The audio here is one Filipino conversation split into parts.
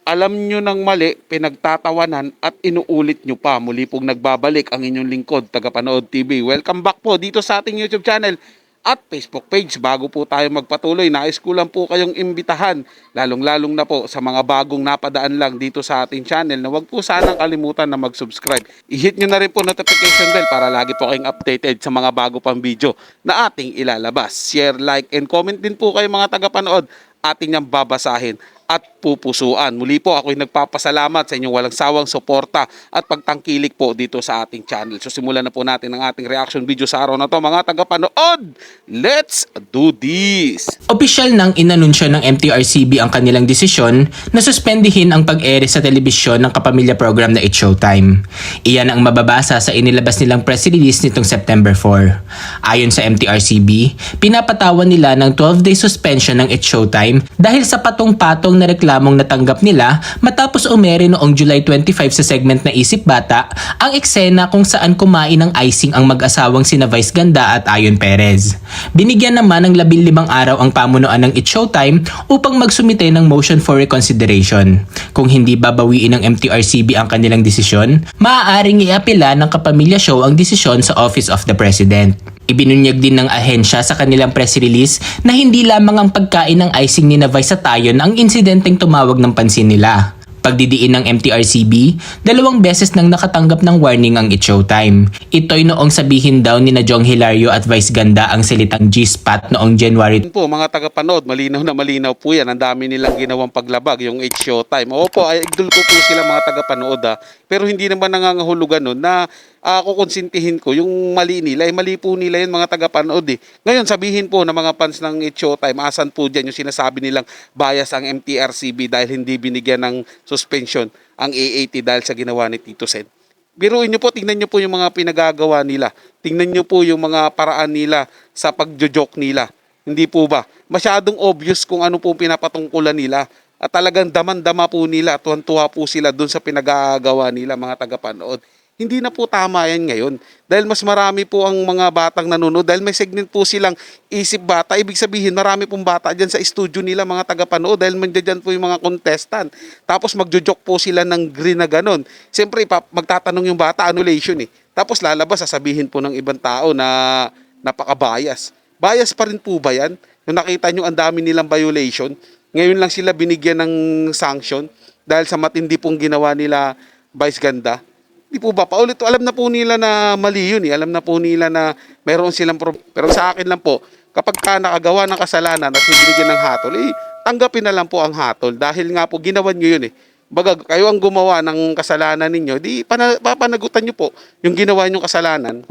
Alam nyo ng mali, pinagtatawanan at inuulit nyo pa. Muli pong nagbabalik ang inyong lingkod, Tagapanood TV. Welcome back po dito sa ating YouTube channel at Facebook page. Bago po tayo magpatuloy, nais ko lang po kayong imbitahan, lalong-lalong na po sa mga bagong napadaan lang dito sa ating channel, na wag po sanang kalimutan na mag-subscribe. I-hit nyo na rin po notification bell para lagi po kayong updated sa mga bago pang video na ating ilalabas. Share, like, and comment din po kayo mga tagapanood. Ating niyang babasahin at pupusuan. Muli po ako'y nagpapasalamat sa inyong walang sawang suporta at pagtangkilik po dito sa ating channel. So simulan na po natin ang ating reaction video sa araw na to mga tagapanood. Let's do this! Opisyal nang inanunsyo ng MTRCB ang kanilang desisyon na suspendihin ang pag-ere sa telebisyon ng kapamilya program na It's Showtime. Iyan ang mababasa sa inilabas nilang press release nitong September 4. Ayon sa MTRCB, pinapatawan nila ng 12-day suspension ng It's Showtime dahil sa patong-patong na reklamong natanggap nila matapos umere noong July 25 sa segment na Isip Bata ang eksena kung saan kumain ng icing ang mag-asawang sina Vice Ganda at Ayon Perez. Binigyan naman ng 15 araw ang pamunuan ng It's Showtime upang magsumite ng motion for reconsideration. Kung hindi babawiin ng MTRCB ang kanilang desisyon, maaaring iapela ng Kapamilya Show ang desisyon sa Office of the President. Ibinunyag din ng ahensya sa kanilang press release na hindi lamang ang pagkain ng icing ni Vice at Ayon ang insidenteng tumawag ng pansin nila. Pagdidiin ng MTRCB, 2 beses nang nakatanggap ng warning ang It's Showtime. Ito'y noong sabihin daw ni na Jong Hilario at Vice Ganda ang salitang G-spot noong January. Po mga tagapanood, malinaw na malinaw po yan. Ang dami nilang ginawang paglabag, yung It's Showtime. Opo, ay idol ko po sila mga tagapanood pero hindi naman nangangahulugan nun na kukonsintihin ko yung mali nila. Mali po nila yun mga tagapanood Ngayon sabihin po ng mga fans ng It's Showtime, asan po dyan yung sinasabi nilang bias ang MTRCB dahil hindi binigyan ng suspension ang AAT dahil sa ginawa ni Tito Sen. Biruin nyo po, tingnan nyo po yung mga pinagagawa nila. Tingnan nyo po yung mga paraan nila sa pagjo-joke nila. Hindi po ba? Masyadong obvious kung ano po pinapatungkulan nila. At talagang daman-dama po nila, tuwan-tuwa po sila dun sa pinagagawa nila mga tagapanood. Hindi na po tama yan ngayon. Dahil mas marami po ang mga batang nanonood. Dahil may segment po silang Isip Bata. Ibig sabihin, marami pong bata dyan sa studio nila mga tagapanood. Dahil mandyan po yung mga contestant. Tapos magjo-joke po sila ng green na ganon. Siyempre, magtatanong yung bata, annulation Tapos lalabas, sasabihin po ng ibang tao na napaka-bias. Bias pa rin po ba yan? Yung nakita nyo, ang dami nilang violation. Ngayon lang sila binigyan ng sanction dahil sa matindi pong ginawa nila Vice Ganda. Di po ba? Paulit, alam na po nila na mali yun Alam na po nila na meron silang Pero sa akin lang po, kapag ka nakagawa ng kasalanan at binigyan ng hatol, tanggapin na lang po ang hatol. Dahil nga po, ginawan nyo yun Baga, kayo ang gumawa ng kasalanan ninyo, di papanagutan nyo po yung ginawa nyong kasalanan.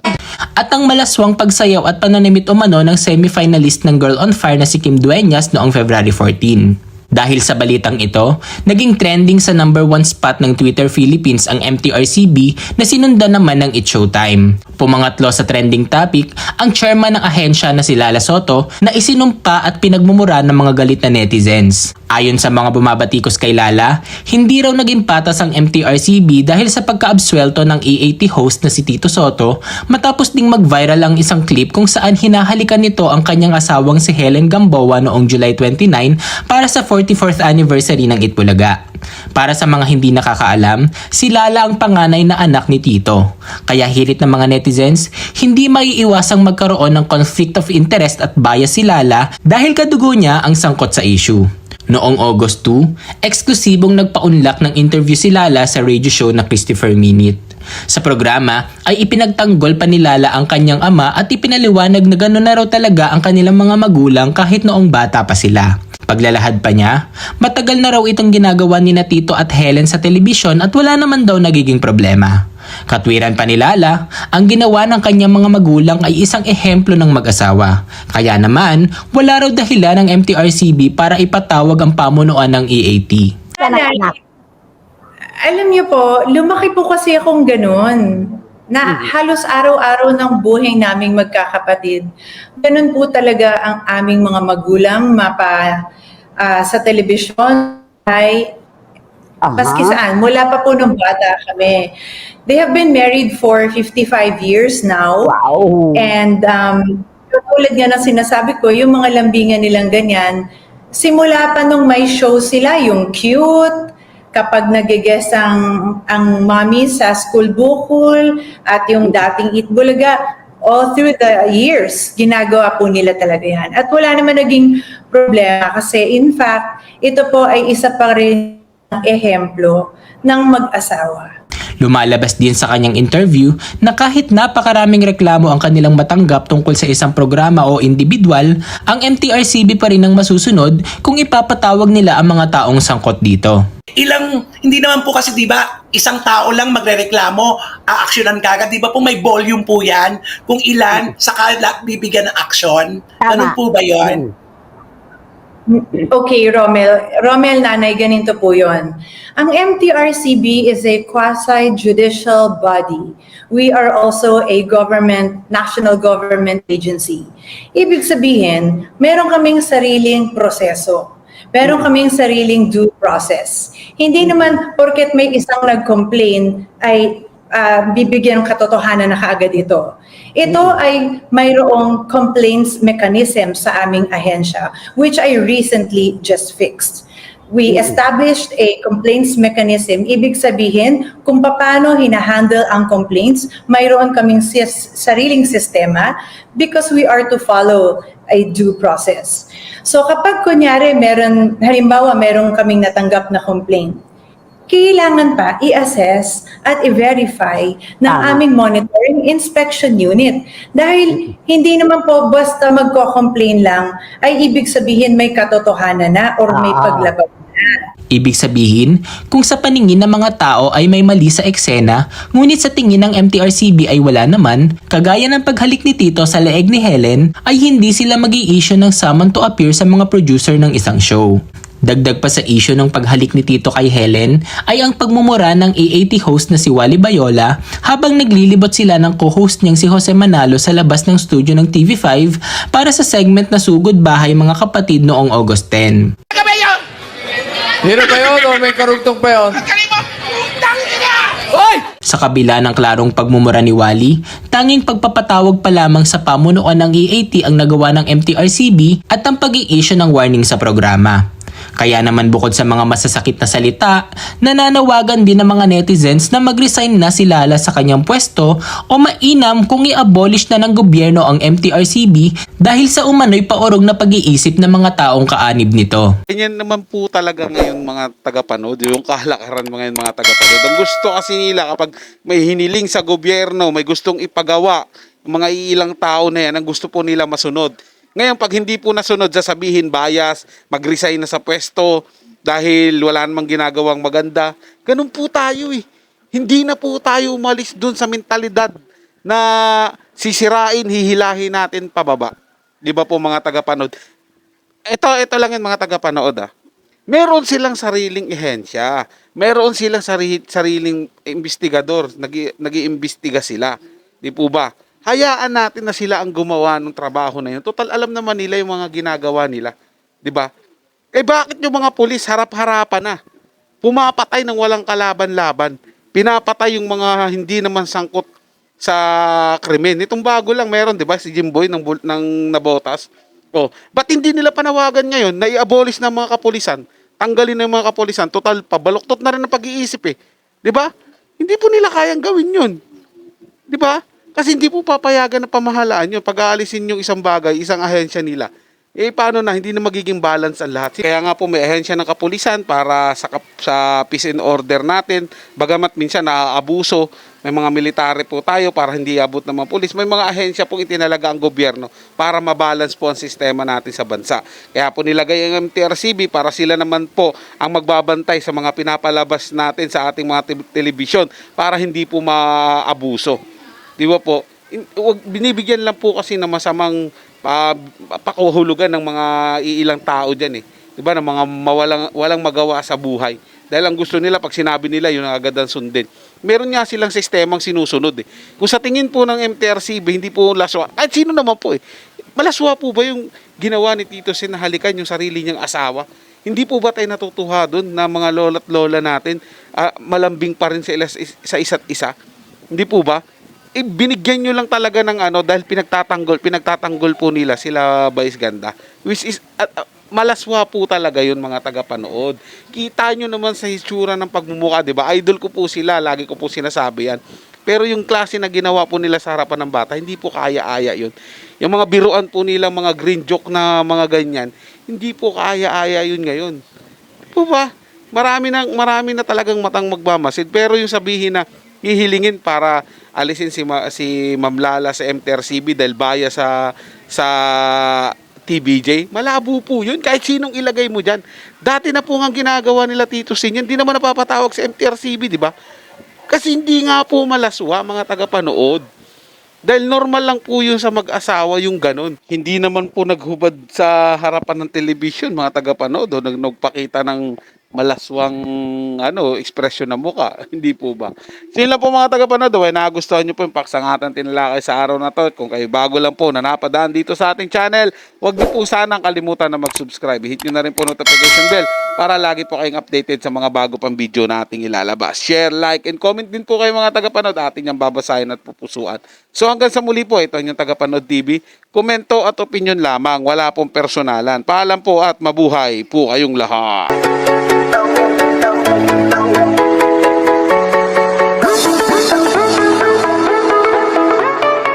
At ang malaswang pagsayaw at pananimit umano ng semi-finalist ng Girl on Fire na si Kim Dueñas noong February 14. Dahil sa balitang ito, naging trending sa number 1 spot ng Twitter Philippines ang MTRCB na sinundan naman ng It's Showtime. Pumangatlo sa trending topic ang chairman ng ahensya na si Lala Soto na isinumpa at pinagmumura ng mga galit na netizens. Ayon sa mga bumabatikos kay Lala, hindi raw naging patas ang MTRCB dahil sa pagka-absuelto ng EAT host na si Tito Soto matapos ding mag-viral ang isang clip kung saan hinahalikan nito ang kanyang asawang si Helen Gamboa noong July 29 para sa 44th anniversary ng Itbulaga. Para sa mga hindi nakakaalam, si Lala ang panganay na anak ni Tito. Kaya hirit ng mga netizens, hindi maiiwasang magkaroon ng conflict of interest at bias si Lala dahil kadugo niya ang sangkot sa issue. Noong August 2, eksklusibong nagpaunlak ng interview si Lala sa radio show na Christopher Minute. Sa programa ay ipinagtanggol pa ni Lala ang kanyang ama at ipinaliwanag na gano'n na raw talaga ang kanilang mga magulang kahit noong bata pa sila. Paglalahad pa niya, matagal na raw itong ginagawa ni na Tito at Helen sa telebisyon at wala naman daw nagiging problema. Katwiran pa ni Lala, ang ginawa ng kanyang mga magulang ay isang ehemplo ng mag-asawa. Kaya naman, wala raw dahilan ng MTRCB para ipatawag ang pamunuan ng EAT. Alam niyo po, lumaki po kasi akong ganun. Na halos araw-araw ng buhay naming magkakapatid. Ganun po talaga ang aming mga magulang sa telebisyon ay maski saan, mula pa po nung bata kami. They have been married for 55 years now. Wow! And tulad nga ng sinasabi ko, yung mga lambingan nilang ganyan, simula pa nung may show sila, yung cute, kapag nag-guest ang mommy sa school bukol at yung dating Eat Bulaga, all through the years, ginagawa po nila talaga yan. At wala naman naging problema kasi in fact, ito po ay isa pa rin ehemplo ng mag-asawa. Lumalabas din sa kanyang interview na kahit napakaraming reklamo ang kanilang matanggap tungkol sa isang programa o individual, ang MTRCB pa rin ang masusunod kung ipapatawag nila ang mga taong sangkot dito. Hindi naman po kasi, di ba, isang tao lang magrereklamo, aaksyonan kagad. Di ba po may volume po yan? Kung ilan, saka bibigyan ng aksyon. Ganun po ba yun? Okay, Romel, nanay, ganito po yun. Ang MTRCB is a quasi-judicial body. We are also a national government agency. Ibig sabihin, meron kaming sariling proseso. Meron kaming sariling due process. Hindi naman porket may isang nag-complain ay bibigyan ng katotohanan na kaagad ito. Ito ay mayroong complaints mechanism sa aming ahensya, which I recently just fixed. We established a complaints mechanism. Ibig sabihin, kung paano hinahandle ang complaints, mayroon kaming sariling sistema because we are to follow a due process. So kapag kunyari, halimbawa meron kaming natanggap na complaint, kailangan pa i-assess at i-verify ng aming monitoring inspection unit. Dahil hindi naman po basta magko-complain lang ay ibig sabihin may katotohanan na or may paglabag na. Ibig sabihin, kung sa paningin ng mga tao ay may mali sa eksena, ngunit sa tingin ng MTRCB ay wala naman, kagaya ng paghalik ni Tito sa leeg ni Helen, ay hindi sila mag-i-issue ng summon to appear sa mga producer ng isang show. Dagdag pa sa issue ng paghalik ni Tito kay Helen ay ang pagmumura ng AAT host na si Wally Bayola habang naglilibot sila ng co-host niyang si Jose Manalo sa labas ng studio ng TV5 para sa segment na Sugod Bahay Mga Kapatid noong August 10. Hiro ba yun o may karugtong pa yun? Sa kabila ng klarong pagmumura ni Wally, tanging pagpapatawag pa lamang sa pamunuan ng AAT ang nagawa ng MTRCB at ang pag-i-issue ng warning sa programa. Kaya naman bukod sa mga masasakit na salita, nananawagan din ng mga netizens na mag-resign na si Lala sa kanyang pwesto o mainam kung i-abolish na ng gobyerno ang MTRCB dahil sa umano'y paurong na pag-iisip ng mga taong kaanib nito. Ganyan naman po talaga ngayon mga tagapanood, yung kalakaran ngayon mga tagapanood. Ang gusto kasi nila kapag may hiniling sa gobyerno, may gustong ipagawa, mga iilang tao na yan, ang gusto po nila masunod. Ngayon, pag hindi po nasunod, sasabihin bias, mag-resign na sa pwesto dahil wala namang ginagawang maganda. Ganun po tayo eh. Hindi na po tayo umalis dun sa mentalidad na sisirain, hihilahin natin pababa. Di ba po mga tagapanood? Ito lang yung mga tagapanood ah. Meron silang sariling ehensya. Meron silang sariling investigador. Nag-iimbestiga sila. Di po ba? Hayaan natin na sila ang gumawa ng trabaho na yun. Total, alam naman nila yung mga ginagawa nila. Di ba? Eh bakit yung mga pulis harap-harapan na? Pumapatay ng walang kalaban-laban. Pinapatay yung mga hindi naman sangkot sa krimen. Itong bago lang meron, di ba? Si Jimboy ng Nabotas. Oh, ba't hindi nila panawagan ngayon na i-abolish ng mga kapulisan? Tanggalin ng mga kapulisan. Total, pabaluktot na rin ang pag-iisip eh. Di ba? Hindi po nila kayang gawin yun. Di ba? Kasi hindi po papayagan ng pamahalaan yun. Pag aalisin yung isang bagay, isang ahensya nila, eh paano na, hindi na magiging balance ang lahat. Kaya nga po may ahensya ng kapulisan para sa peace and order natin. Bagamat minsan naaabuso, may mga military po tayo para hindi abot ng mga pulis. May mga ahensya po itinalaga ang gobyerno para mabalance po ang sistema natin sa bansa. Kaya po nilagay ang MTRCB para sila naman po ang magbabantay sa mga pinapalabas natin sa ating mga telebisyon para hindi po maabuso. Di ba po? Binibigyan lang po kasi ng masamang pakuhulugan ng mga iilang tao dyan eh. Di ba? Ng mga walang magawa sa buhay. Dahil ang gusto nila, pag sinabi nila, yun ang agad ang sundin. Meron nga silang sistemang sinusunod eh. Kung sa tingin po ng MTRCB, hindi po laswa. Kahit sino naman po eh. Malaswa po ba yung ginawa ni Tito Sen na halikan yung sarili niyang asawa? Hindi po ba tayo natutuwa doon na mga lola't lola natin malambing pa rin sa isa't isa? Hindi po ba? Binigyan nyo lang talaga ng dahil pinagtatanggol po nila sila Vice Ganda, which is malaswa po talaga yun mga tagapanood. Kita nyo naman sa hitsura ng pagmumukha, di ba? Idol ko po sila, lagi ko po sinasabi yan. Pero yung klase na ginawa po nila sa harapan ng bata, hindi po kaya-aya yun. Yung mga biruan po nila, mga green joke na mga ganyan, hindi po kaya-aya yun ngayon. Po ba? Marami na talagang matang magmamasid. Pero yung sabihin na hihilingin para alisin si Ma'am Lala sa MTRCB dahil baya sa TBJ, malabo po yun. Kahit sinong ilagay mo dyan. Dati na po nga ginagawa nila Tito Sin yan. Hindi naman napapatawag sa MTRCB, di ba? Kasi hindi nga po malaswa, mga tagapanood. Dahil normal lang po yun sa mag-asawa yung ganun. Hindi naman po naghubad sa harapan ng television, mga tagapanood, o nagpakita ng malaswang ekspresyon ng muka. Hindi po ba? So yun lang po mga tagapanood. Nagustuhan nyo po yung paksangatan tinalakay sa araw na to. Kung kayo bago lang po na napadaan dito sa ating channel, huwag nyo po sanang kalimutan na mag-subscribe. Hit nyo na rin po notification bell para lagi po kayong updated sa mga bago pang video na ating ilalabas. Share, like, and comment din po kayo mga tagapanood. Ating yung babasahin at pupusuan. So hanggang sa muli po, ito yung Tagapanood TV. Komento at opinion lamang. Wala pong personalan. Paalam po at mabuhay po kayong lahat.